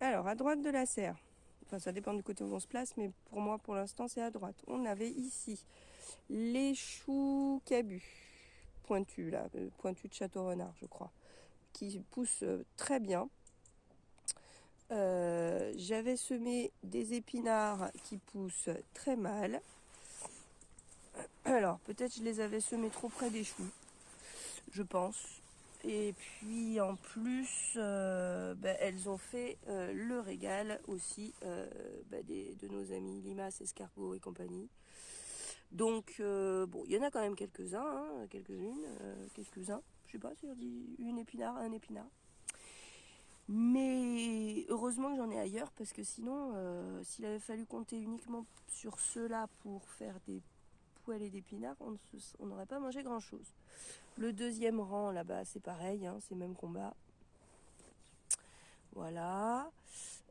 Alors, à droite de la serre, enfin ça dépend du côté où on se place, mais pour moi, pour l'instant, c'est à droite. On avait ici les choux cabus, pointus, là, pointus de Château Renard, je crois, qui poussent très bien. J'avais semé des épinards qui poussent très mal. Alors, peut-être je les avais semés trop près des choux, je pense. Et puis en plus, elles ont fait le régal aussi de nos amis limaces, escargots et compagnie. Donc bon, il y en a quand même quelques-uns, hein, quelques-uns. Je sais pas si on dit un épinard. Mais heureusement que j'en ai ailleurs parce que sinon, s'il avait fallu compter uniquement sur ceux-là pour faire des poêlées d'épinards, on n'aurait pas mangé grand-chose. Le deuxième rang là-bas, c'est pareil, hein, c'est le même combat. Voilà.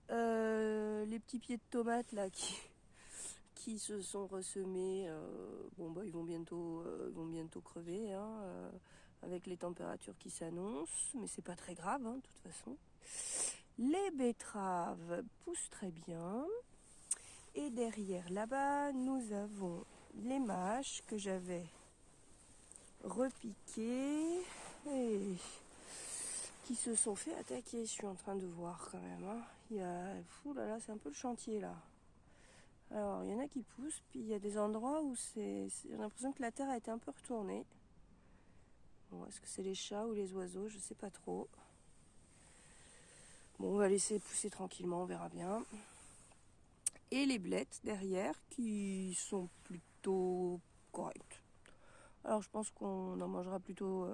Les petits pieds de tomates là qui se sont ressemés, ils vont bientôt crever, hein, avec les températures qui s'annoncent, mais c'est pas très grave, hein, de toute façon. Les betteraves poussent très bien. Et derrière là-bas, nous avons les mâches que j'avais repiquées et qui se sont fait attaquer. Je suis en train de voir quand même. Hein. C'est un peu le chantier là. Alors, il y en a qui poussent, puis il y a des endroits où j'ai l'impression que la terre a été un peu retournée. Bon, est-ce que c'est les chats ou les oiseaux? Je sais pas trop. Bon, on va laisser pousser tranquillement, on verra bien. Et les blettes derrière qui sont plutôt correctes. Alors, je pense qu'on en mangera plutôt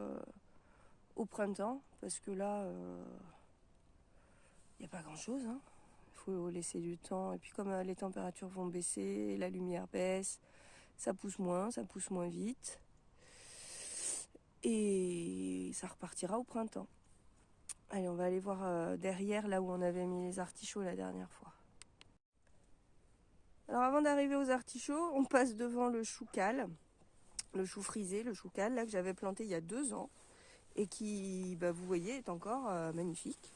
au printemps, parce que là, il n'y a pas grand-chose, hein. Il faut laisser du temps. Et puis comme les températures vont baisser, la lumière baisse, ça pousse moins vite. Et ça repartira au printemps. Allez, on va aller voir derrière, là où on avait mis les artichauts la dernière fois. Alors avant d'arriver aux artichauts, on passe devant le chou cal, le chou frisé, le chou cal, là que j'avais planté il y a 2 ans. Et qui, vous voyez, est encore magnifique.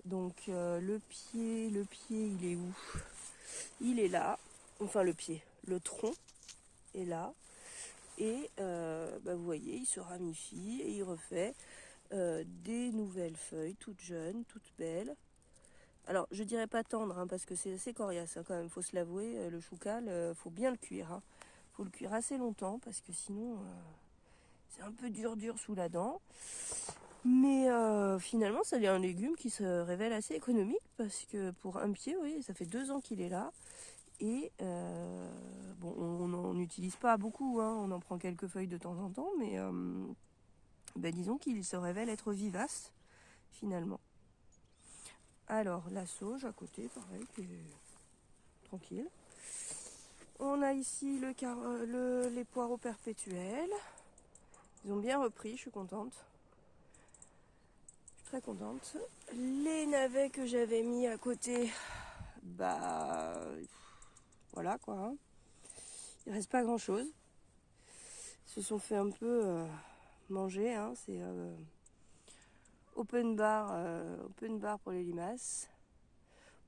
Donc le pied, il est où? Il est là. Enfin le pied, le tronc est là. Et vous voyez, il se ramifie et il refait des nouvelles feuilles, toutes jeunes, toutes belles. Alors je dirais pas tendre, hein, parce que c'est assez coriace, hein, quand même, faut se l'avouer. Le choucal, faut bien le cuire. Hein. Faut le cuire assez longtemps parce que sinon c'est un peu dur sous la dent. Mais finalement, ça devient un légume qui se révèle assez économique parce que pour un pied, oui, ça fait 2 ans qu'il est là. Et on n'en utilise pas beaucoup, hein, on en prend quelques feuilles de temps en temps, mais disons qu'il se révèle être vivace finalement. Alors la sauge à côté, pareil, qui est tranquille. On a ici les poireaux perpétuels. Ils ont bien repris, je suis contente. Très contente. Les navets que j'avais mis à côté, voilà quoi. Hein. Il reste pas grand chose. Ils se sont fait un peu manger. Hein. C'est open bar pour les limaces.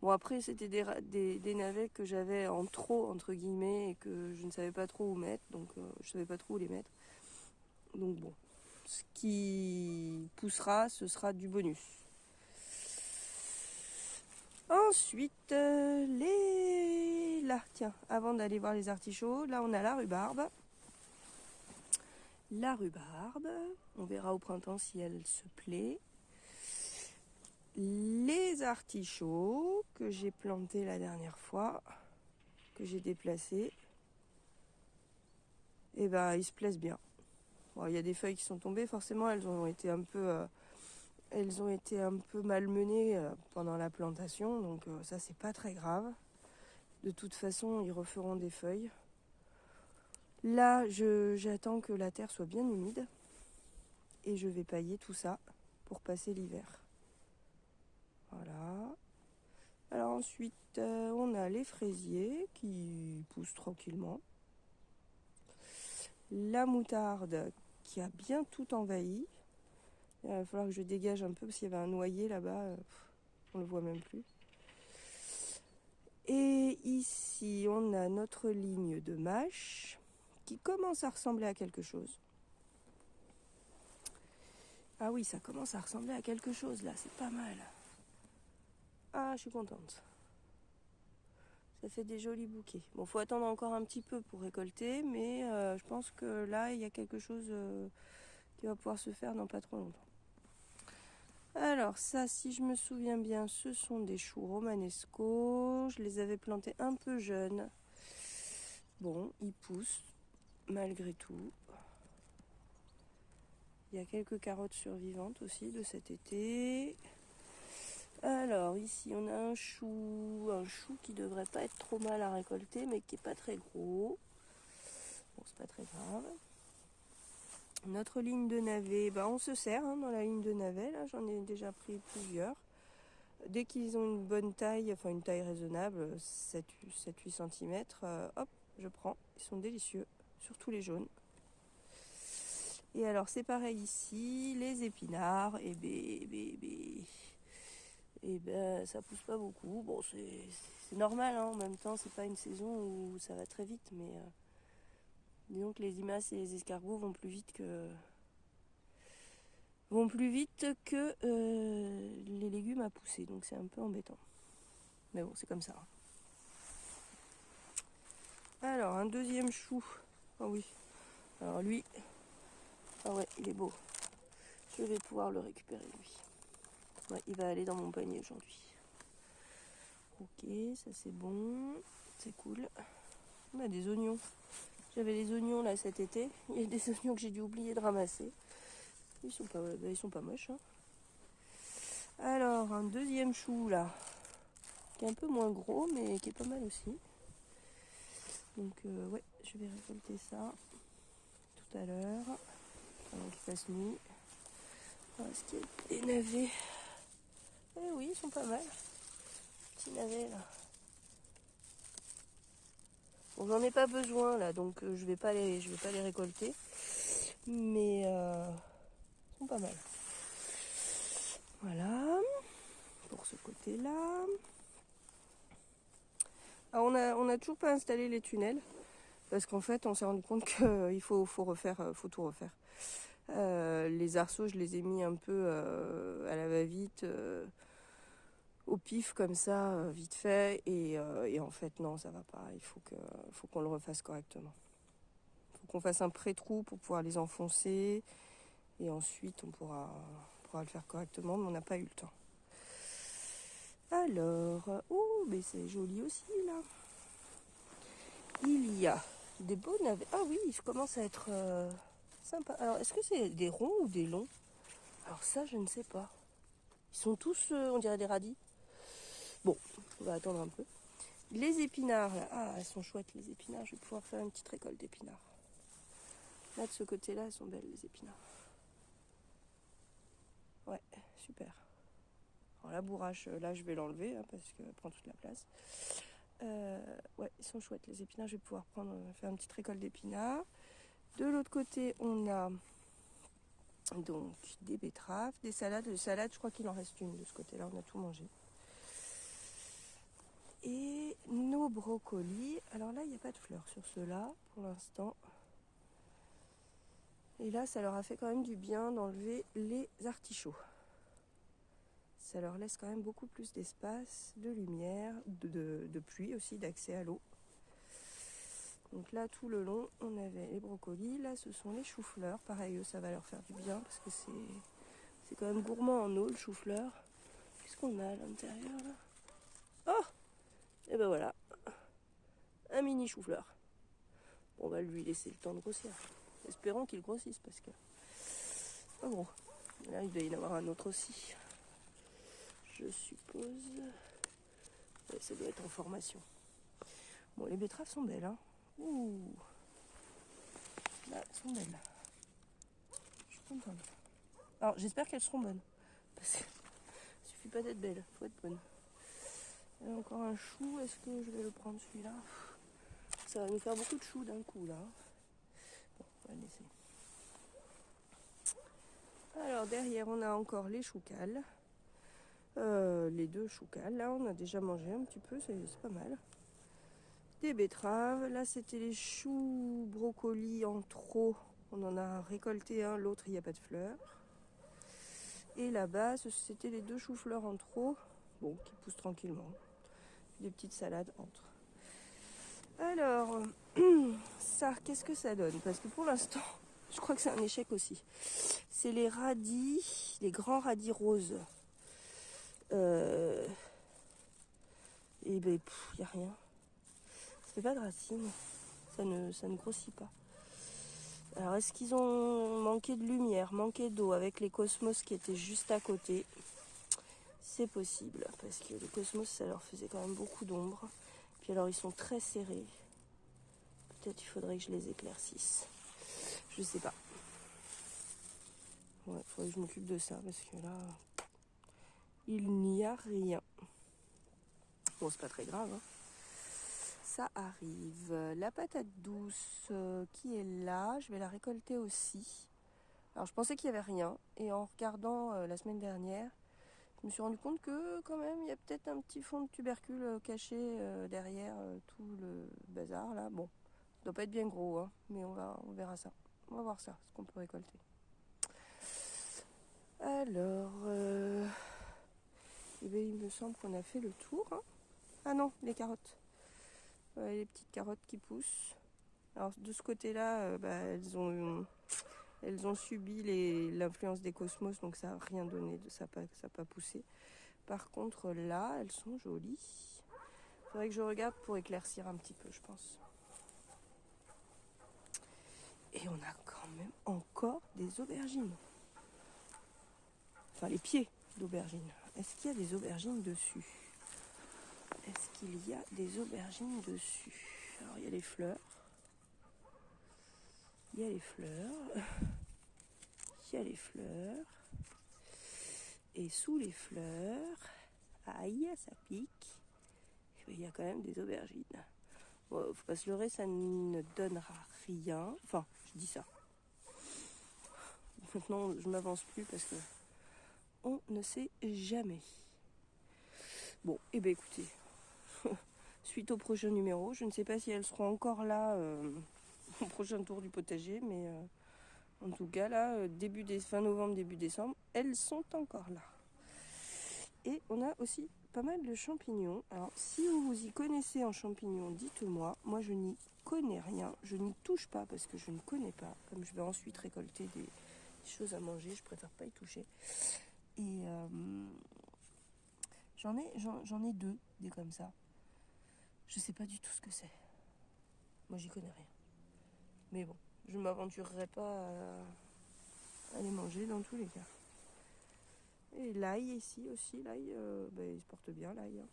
Bon après c'était des navets que j'avais en trop entre guillemets et que je ne savais pas trop où mettre, donc je savais pas trop où les mettre. Donc bon, ce qui poussera, ce sera du bonus. Ensuite, là, tiens, avant d'aller voir les artichauts, là on a la rhubarbe. La rhubarbe, on verra au printemps si elle se plaît. Les artichauts que j'ai plantés la dernière fois, que j'ai déplacés, et ils se plaisent bien. Bon, il y a des feuilles qui sont tombées, forcément elles ont été un peu malmenées pendant la plantation, donc ça c'est pas très grave. De toute façon, ils referont des feuilles. Là, j'attends que la terre soit bien humide et je vais pailler tout ça pour passer l'hiver. Voilà. Alors ensuite, on a les fraisiers qui poussent tranquillement. La moutarde qui a bien tout envahi. Il va falloir que je dégage un peu parce qu'il y avait un noyer là-bas. On le voit même plus. Et ici, on a notre ligne de mâche qui commence à ressembler à quelque chose. Ah oui, ça commence à ressembler à quelque chose là, c'est pas mal. Ah, je suis contente. Ça fait des jolis bouquets. Bon, faut attendre encore un petit peu pour récolter, mais je pense que là, il y a quelque chose qui va pouvoir se faire dans pas trop longtemps. Alors ça, si je me souviens bien, ce sont des choux romanesco. Je les avais plantés un peu jeunes. Bon, ils poussent malgré tout. Il y a quelques carottes survivantes aussi de cet été. Alors ici on a un chou qui devrait pas être trop mal à récolter, mais qui est pas très gros. Bon, c'est pas très grave. Notre ligne de navet, on se sert dans la ligne de navet, là j'en ai déjà pris plusieurs. Dès qu'ils ont une bonne taille, enfin une taille raisonnable, 7-8 cm, hop, je prends. Ils sont délicieux, surtout les jaunes. Et alors c'est pareil ici, les épinards, ça pousse pas beaucoup. Bon, c'est normal, en même temps, c'est pas une saison où ça va très vite, mais disons que les limaces et les escargots vont plus vite que les légumes à pousser, donc c'est un peu embêtant. Mais bon, c'est comme ça. Alors, un deuxième chou. Ah oui. Alors lui, ah ouais, il est beau. Je vais pouvoir le récupérer, lui. Ouais, il va aller dans mon panier aujourd'hui. Ok, ça c'est bon. C'est cool. On a des oignons. J'avais les oignons là cet été. Il y a des oignons que j'ai dû oublier de ramasser. Ils sont pas moches. Hein. Alors, un deuxième chou là. Qui est un peu moins gros, mais qui est pas mal aussi. Donc, ouais, je vais récolter ça tout à l'heure. Avant qu'il fasse nuit. Est-ce qu'il y a des navets? Eh oui, ils sont pas mal. Petits navets là. Bon, j'en ai pas besoin là, donc je vais pas les récolter. Mais ils sont pas mal. Voilà. Pour ce côté-là. Alors on a toujours pas installé les tunnels. Parce qu'en fait, on s'est rendu compte qu'il faut tout refaire. Les arceaux, je les ai mis un peu à la va-vite, au pif comme ça, vite fait. Et en fait, non, ça va pas. Il faut qu'on le refasse correctement. Il faut qu'on fasse un pré-trou pour pouvoir les enfoncer. Et ensuite, on pourra le faire correctement, mais on n'a pas eu le temps. Alors, mais c'est joli aussi, là. Il y a des beaux navets. Ah oui, je commence à être sympa. Alors, est-ce que c'est des ronds ou des longs? Alors ça, je ne sais pas. Ils sont tous, on dirait des radis. Bon, on va attendre un peu. Les épinards, là. Ah, elles sont chouettes, les épinards. Je vais pouvoir faire une petite récolte d'épinards. Là, de ce côté-là, elles sont belles, les épinards. Ouais, super. Alors la bourrache, là, je vais l'enlever, parce qu'elle prend toute la place. Ouais, ils sont chouettes, les épinards. Je vais pouvoir faire une petite récolte d'épinards. De l'autre côté, on a donc des betteraves, des salades. De salade, je crois qu'il en reste une de ce côté-là. On a tout mangé. Et nos brocolis. Alors là, il n'y a pas de fleurs sur ceux-là pour l'instant. Et là, ça leur a fait quand même du bien d'enlever les artichauts. Ça leur laisse quand même beaucoup plus d'espace, de lumière, de pluie aussi, d'accès à l'eau. Donc là, tout le long, on avait les brocolis. Là, ce sont les choux-fleurs. Pareil, eux, ça va leur faire du bien parce que c'est quand même gourmand en eau, le chou-fleur. Qu'est-ce qu'on a à l'intérieur, là? Oh! Et ben voilà, un mini chou-fleur. Bon, on va lui laisser le temps de grossir. Espérons qu'il grossisse parce que... pas gros. Là, il doit y en avoir un autre aussi. Je suppose... Ouais, ça doit être en formation. Bon, les betteraves sont belles, hein. Ouh! Là, elles sont belles. Je suis contente. Alors, j'espère qu'elles seront bonnes. Parce que suffit pas d'être belle, faut être bonne. Il y a encore un chou, est-ce que je vais le prendre celui-là? Ça va nous faire beaucoup de choux d'un coup là. Bon, on va le laisser. Alors derrière on a encore les choux cales. Les 2 choucals, là on a déjà mangé un petit peu, c'est pas mal. Des betteraves, là c'était les choux brocolis en trop. On en a récolté un, l'autre il n'y a pas de fleurs. Et là-bas c'était les 2 choux-fleurs en trop, bon, qui poussent tranquillement. Des petites salades entre. Alors, ça, qu'est-ce que ça donne? Parce que pour l'instant, je crois que c'est un échec aussi. C'est les radis, les grands radis roses. Et ben, il n'y a rien. Ça fait pas de racines. Ça ne grossit pas. Alors, est-ce qu'ils ont manqué de lumière, manqué d'eau avec les cosmos qui étaient juste à côté? C'est possible, parce que les cosmos, ça leur faisait quand même beaucoup d'ombre. Puis alors, ils sont très serrés. Peut-être il faudrait que je les éclaircisse. Je sais pas. Ouais, faudrait que je m'occupe de ça, parce que là, il n'y a rien. Bon, c'est pas très grave, hein. Ça arrive. La patate douce qui est là, je vais la récolter aussi. Alors je pensais qu'il n'y avait rien, et en regardant la semaine dernière, je me suis rendu compte que quand même il y a peut-être un petit fond de tubercule caché derrière tout le bazar là. Bon, ça doit pas être bien gros, hein, mais on verra ça. On va voir ça, ce qu'on peut récolter. Alors, eh bien, il me semble qu'on a fait le tour, hein. Ah non, les carottes. Ouais, les petites carottes qui poussent. Alors de ce côté-là, elles ont subi l'influence des cosmos, donc ça n'a rien donné, ça n'a pas poussé. Par contre là, elles sont jolies. Il faudrait que je regarde pour éclaircir un petit peu, je pense. Et on a quand même encore des aubergines. Enfin les pieds d'aubergines. Est-ce qu'il y a des aubergines dessus? Est-ce qu'il y a des aubergines dessus? Alors il y a les fleurs. Il y a les fleurs. Il y a les fleurs. Et sous les fleurs, aïe, ça pique. Il y a quand même des aubergines. Bon, faut pas se leurrer, ça ne donnera rien. Enfin, je dis ça. Maintenant, je m'avance plus parce que on ne sait jamais. Bon, et ben écoutez, suite au prochain numéro, je ne sais pas si elles seront encore là au prochain tour du potager, mais en tout cas là, fin novembre, début décembre, elles sont encore là. Et on a aussi pas mal de champignons. Alors si vous vous y connaissez en champignons, dites-moi. Moi je n'y connais rien, je n'y touche pas parce que je ne connais pas. Comme je vais ensuite récolter des choses à manger, je préfère pas y toucher. Et j'en ai 2, des comme ça. Je sais pas du tout ce que c'est. Moi j'y connais rien. Mais bon, je ne m'aventurerai pas à les manger dans tous les cas. Et l'ail ici aussi, l'ail, il se porte bien l'ail, hein.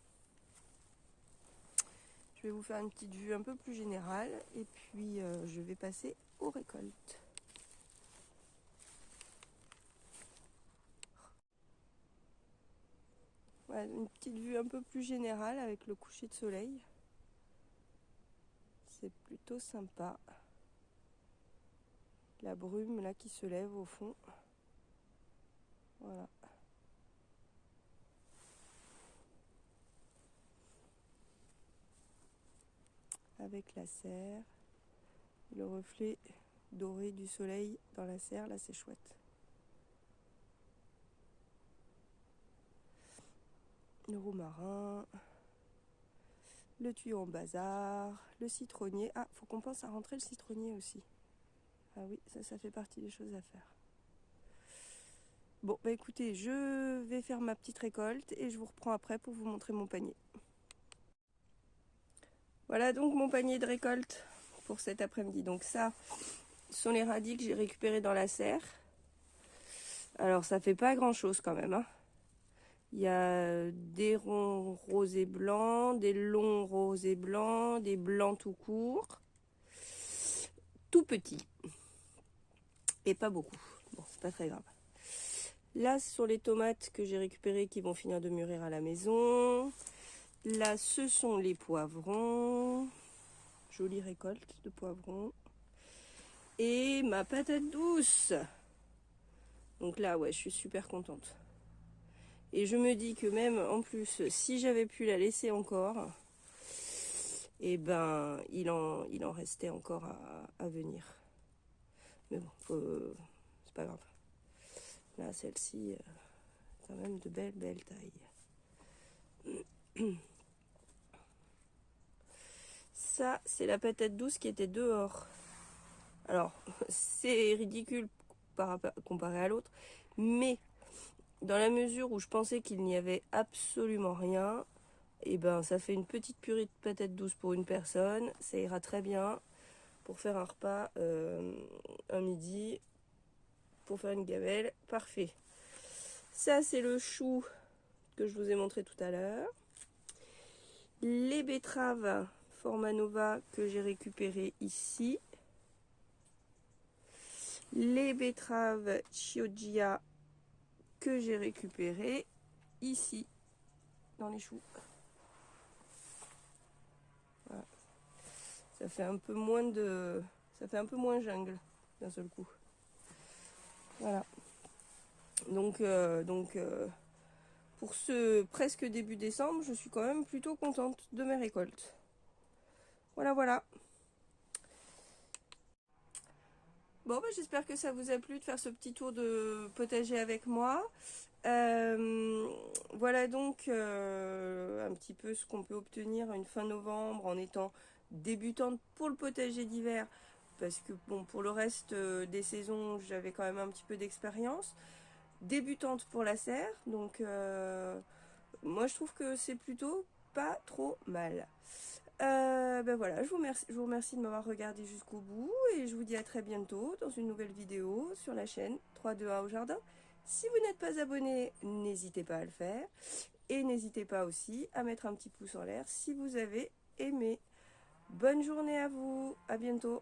Je vais vous faire une petite vue un peu plus générale et puis je vais passer aux récoltes. Voilà, une petite vue un peu plus générale avec le coucher de soleil. C'est plutôt sympa. La brume là qui se lève au fond. Voilà. Avec la serre, le reflet doré du soleil dans la serre, là c'est chouette. Le romarin, le tuyau en bazar, le citronnier. Ah, faut qu'on pense à rentrer le citronnier aussi. Ah oui, ça fait partie des choses à faire. Bon, bah écoutez, je vais faire ma petite récolte et je vous reprends après pour vous montrer mon panier. Voilà donc mon panier de récolte pour cet après-midi. Donc ça, ce sont les radis que j'ai récupérés dans la serre. Alors ça fait pas grand-chose quand même, hein. Il y a des ronds roses et blancs, des longs roses et blancs, des blancs tout courts, tout petits. Et pas beaucoup. Bon, c'est pas très grave. Là, ce sont les tomates que j'ai récupérées qui vont finir de mûrir à la maison. Là, ce sont les poivrons. Jolie récolte de poivrons. Et ma patate douce. Donc là, ouais, je suis super contente. Et je me dis que même en plus, si j'avais pu la laisser encore, et ben il en restait encore à venir. Mais bon, c'est pas grave. Là, celle-ci, quand même de belle taille. Ça, c'est la patate douce qui était dehors. Alors, c'est ridicule comparé à l'autre, mais dans la mesure où je pensais qu'il n'y avait absolument rien, et ben ça fait une petite purée de patates douces pour une personne, ça ira très bien pour faire un repas un midi, pour faire une gamelle, parfait. Ça, c'est le chou que je vous ai montré tout à l'heure. Les betteraves format Nova que j'ai récupérées ici. Les betteraves Chioggia que j'ai récupérées ici, dans les choux. Voilà. Ça fait un peu moins jungle d'un seul coup. Voilà. Donc pour ce presque début décembre, je suis quand même plutôt contente de mes récoltes. Voilà. Bon, j'espère que ça vous a plu de faire ce petit tour de potager avec moi. Voilà donc un petit peu ce qu'on peut obtenir une fin novembre en étant débutante pour le potager d'hiver. Parce que bon, pour le reste des saisons, j'avais quand même un petit peu d'expérience. Débutante pour la serre, donc moi je trouve que c'est plutôt pas trop mal. Voilà, je vous remercie de m'avoir regardé jusqu'au bout et je vous dis à très bientôt dans une nouvelle vidéo sur la chaîne 3-2-1 au jardin. Si vous n'êtes pas abonné, n'hésitez pas à le faire et n'hésitez pas aussi à mettre un petit pouce en l'air si vous avez aimé. Bonne journée à vous, à bientôt.